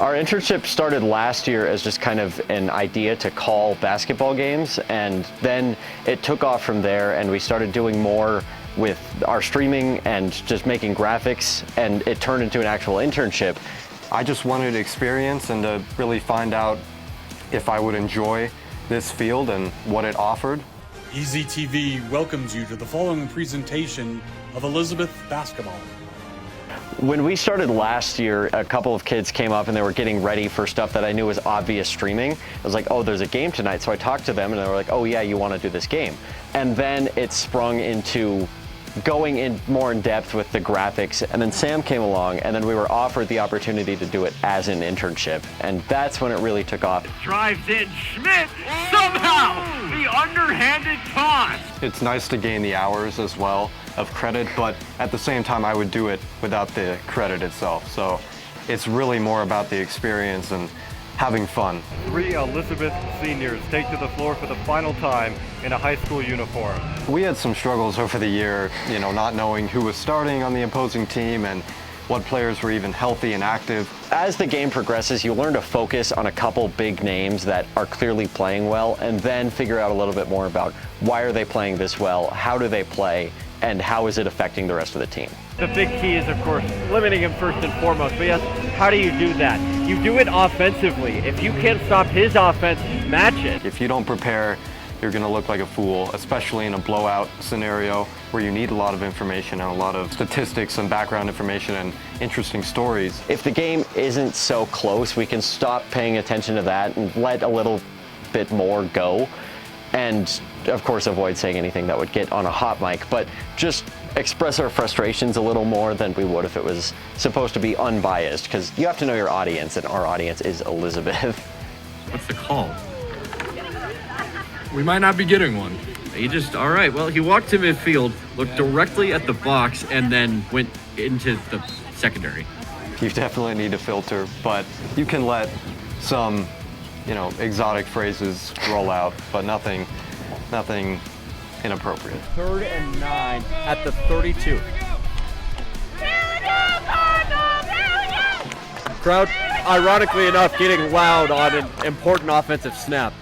Our internship started last year as just kind of an idea to call basketball games, and then it took off from there, and we started doing more with our streaming and just making graphics, and it turned into an actual internship. I just wanted experience and to really find out if I would enjoy this field and what it offered. EZTV welcomes you to the following presentation of Elizabeth basketball. When we started last year, a couple of kids came up and they were getting ready for stuff that I knew was obvious streaming. I was like, oh, there's a game tonight. So I talked to them and they were like, oh yeah, you want to do this game. And then it sprung into going in more in depth with the graphics. And then Sam came along and then we were offered the opportunity to do it as an internship. And that's when it really took off. Drives in Schmidt, somehow, the underhanded toss. It's nice to gain the hours as well of credit, but at the same time I would do it without the credit itself. So it's really more about the experience and having fun. 3 Elizabeth seniors take to the floor for the final time in a high school uniform. We had some struggles over the year, not knowing who was starting on the opposing team and what players were even healthy and active. As the game progresses, you learn to focus on a couple big names that are clearly playing well, and then figure out a little bit more about why are they playing this well, how do they play, and how is it affecting the rest of the team. The big key is, of course, limiting him first and foremost. But yes, how do you do that? You do it offensively. If you can't stop his offense, match it. If you don't prepare, you're going to look like a fool, especially in a blowout scenario where you need a lot of information and a lot of statistics and background information and interesting stories. If the game isn't so close, we can stop paying attention to that and let a little bit more go. And of course, avoid saying anything that would get on a hot mic, but just express our frustrations a little more than we would if it was supposed to be unbiased, because you have to know your audience, and our audience is Elizabeth. What's the call? We might not be getting one. All right, well, he walked to midfield, looked directly at the box, and then went into the secondary. You definitely need to filter, but you can let some, exotic phrases roll out, but nothing inappropriate. 3rd and 9 at the 32. Crowd, ironically enough, getting loud on an important offensive snap.